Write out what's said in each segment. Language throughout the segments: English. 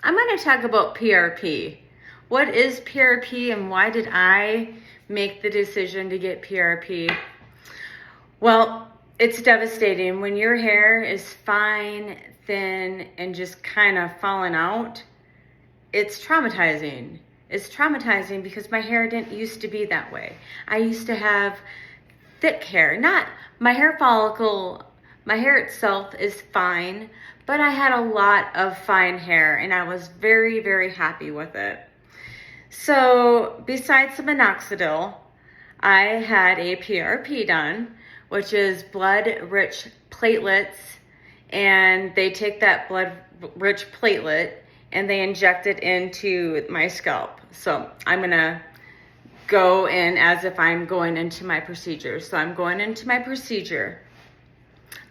I'm going to talk about PRP. What is PRP and why did I make the decision to get PRP? Well, it's devastating when your hair is fine, thin, and just kind of falling out. It's traumatizing. It's traumatizing because my hair didn't used to be that way. I used to have thick hair. Not my hair follicle, my hair itself is fine, but I had a lot of fine hair and I was very, very happy with it. So besides the minoxidil, I had a PRP done, which is blood-rich platelets, and they take that blood-rich platelet and they inject it into my scalp. So I'm gonna go in as if I'm going into my procedure. So I'm going into my procedure.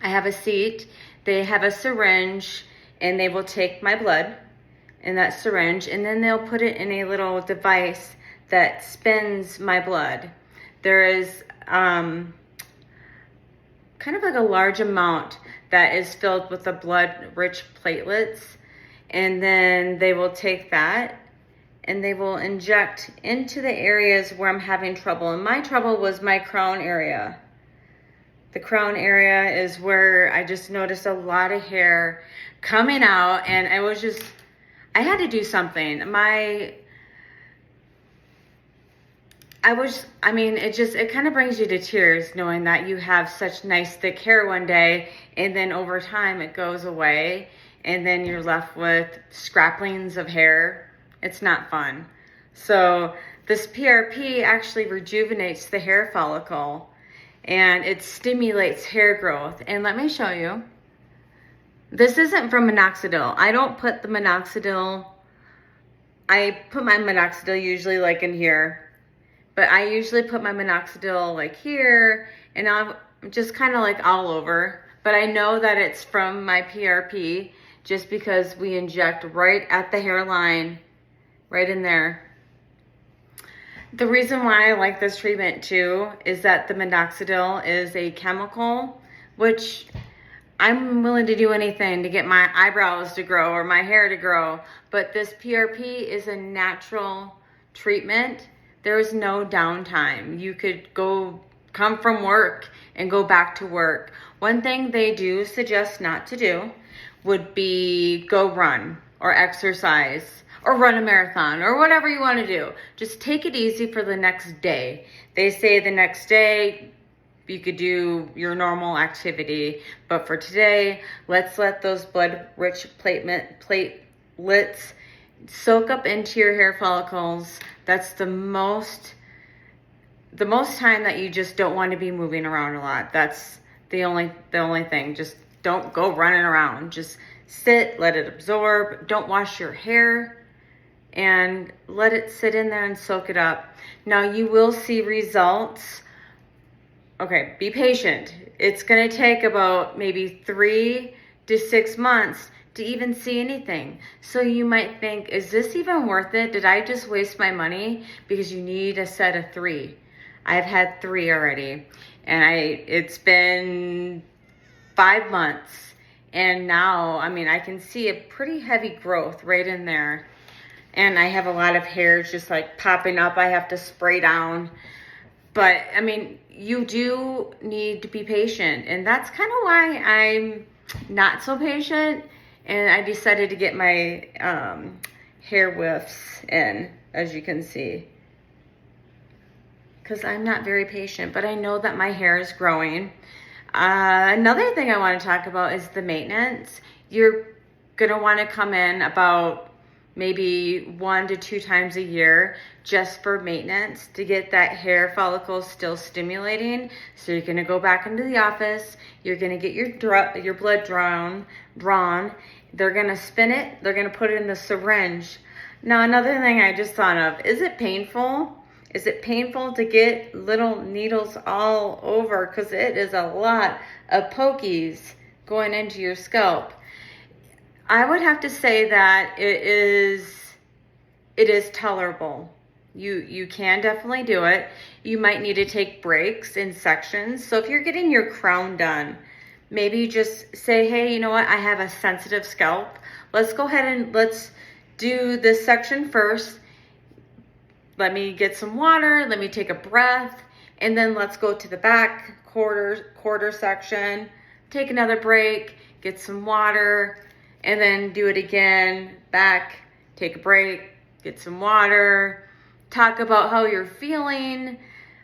I have a seat, they have a syringe, and they will take my blood in that syringe, and then they'll put it in a little device that spins my blood. There is kind of like a large amount that is filled with the blood-rich platelets, and then they will take that and they will inject into the areas where I'm having trouble. And my trouble was my crown area. The crown area is where I just noticed a lot of hair coming out, and I had to do something. It kind of brings you to tears knowing that you have such nice thick hair one day and then over time it goes away and then you're left with scraplings of hair. It's not fun. So this PRP actually rejuvenates the hair follicle and it stimulates hair growth. And let me show you. This isn't from minoxidil. I don't put the minoxidil, I put my minoxidil usually like in here, but I usually put my minoxidil like here and I'm just kind of like all over. But I know that it's from my PRP just because we inject right at the hairline, right in there. The reason why I like this treatment too is that the minoxidil is a chemical, which I'm willing to do anything to get my eyebrows to grow or my hair to grow, but this PRP is a natural treatment. There is no downtime. You could come from work and go back to work. One thing they do suggest not to do would be go run or exercise or run a marathon or whatever you want to do. Just take it easy for the next day. They say the next day you could do your normal activity, but for today, let's let those blood-rich platelets soak up into your hair follicles. That's the most time that you just don't want to be moving around a lot. That's the only thing. Just don't go running around. Just sit, let it absorb. Don't wash your hair and let it sit in there and soak it up. Now you will see results. Okay, be patient. It's gonna take about maybe 3 to 6 months to even see anything. So you might think, is this even worth it? Did I just waste my money? Because you need a set of 3. I've had 3 already. And it's been 5 months. And now, I can see a pretty heavy growth right in there. And I have a lot of hairs just like popping up. I have to spray down. But you do need to be patient. And that's kind of why I'm not so patient. And I decided to get my hair whiffs in, as you can see. Because I'm not very patient, but I know that my hair is growing. Another thing I want to talk about is the maintenance. You're going to want to come in about maybe 1 to 2 times a year just for maintenance to get that hair follicle still stimulating. So you're going to go back into the office, you're going to get your blood drawn, they're going to spin it, they're going to put it in the syringe. Now another thing I just thought of, is it painful? Is it painful to get little needles all over? Because it is a lot of pokies going into your scalp. I would have to say that it is tolerable. You can definitely do it. You might need to take breaks in sections. So if you're getting your crown done, maybe just say, hey, you know what? I have a sensitive scalp. Let's go ahead and let's do this section first. Let me get some water, let me take a breath, and then let's go to the back quarter section, take another break, get some water, and then do it again, back, take a break, get some water, talk about how you're feeling,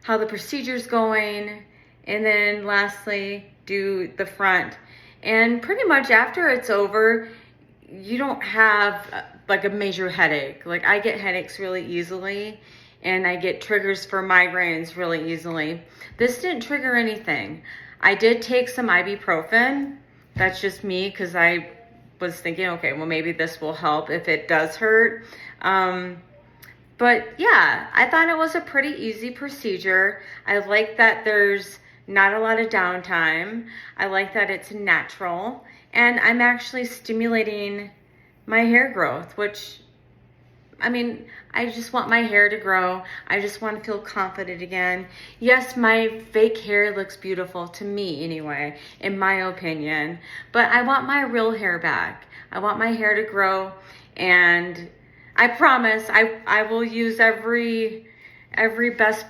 how the procedure's going, and then lastly, do the front. And pretty much after it's over, you don't have like a major headache. Like I get headaches really easily, and I get triggers for migraines really easily. This didn't trigger anything. I did take some ibuprofen. That's just me, because I was thinking, okay, well maybe this will help if it does hurt. But yeah, I thought it was a pretty easy procedure. I like that there's not a lot of downtime. I like that it's natural, and I'm actually stimulating my hair growth, which, I mean, I just want my hair to grow. I just want to feel confident again. Yes, my fake hair looks beautiful to me anyway, in my opinion, but I want my real hair back. I want my hair to grow, and I promise I will use every best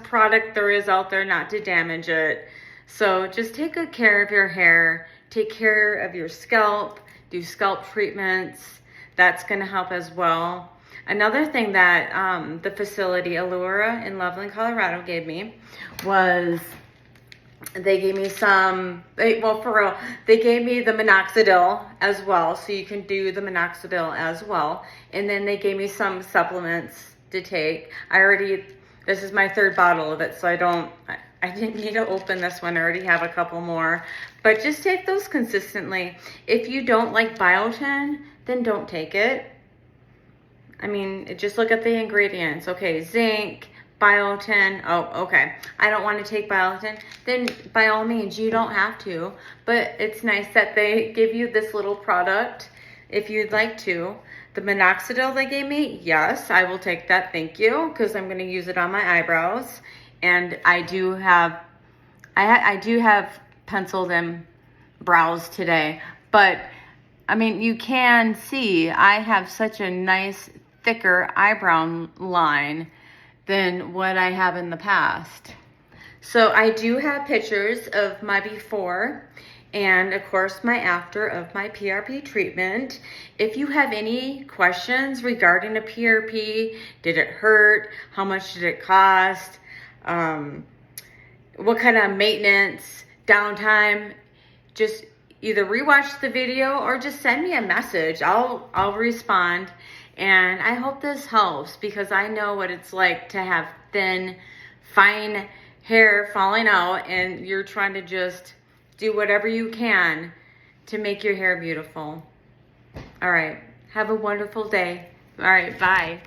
product there is out there not to damage it. So just take good care of your hair, take care of your scalp, do scalp treatments. That's going to help as well. Another thing that the facility Allura in Loveland, Colorado gave me was they gave me some, well, for real, they gave me the minoxidil as well, so you can do the minoxidil as well. And then they gave me some supplements to take. This is my third bottle of it, so I didn't need to open this one. I already have a couple more. But just take those consistently. If you don't like biotin, then don't take it. I mean, just look at the ingredients. Okay, zinc, biotin. Oh, okay. I don't want to take biotin. Then by all means, you don't have to. But it's nice that they give you this little product if you'd like to. The minoxidil they gave me, yes, I will take that. Thank you, because I'm going to use it on my eyebrows. And I do have penciled in brows today. But I mean, you can see I have such a nice, thicker eyebrow line than what I have in the past. So I do have pictures of my before and of course my after of my PRP treatment. If you have any questions regarding a PRP, did it hurt? How much did it cost? What kind of maintenance, downtime, just either rewatch the video or just send me a message. I'll respond. And I hope this helps, because I know what it's like to have thin, fine hair falling out, and you're trying to just do whatever you can to make your hair beautiful. All right. Have a wonderful day. All right. Bye.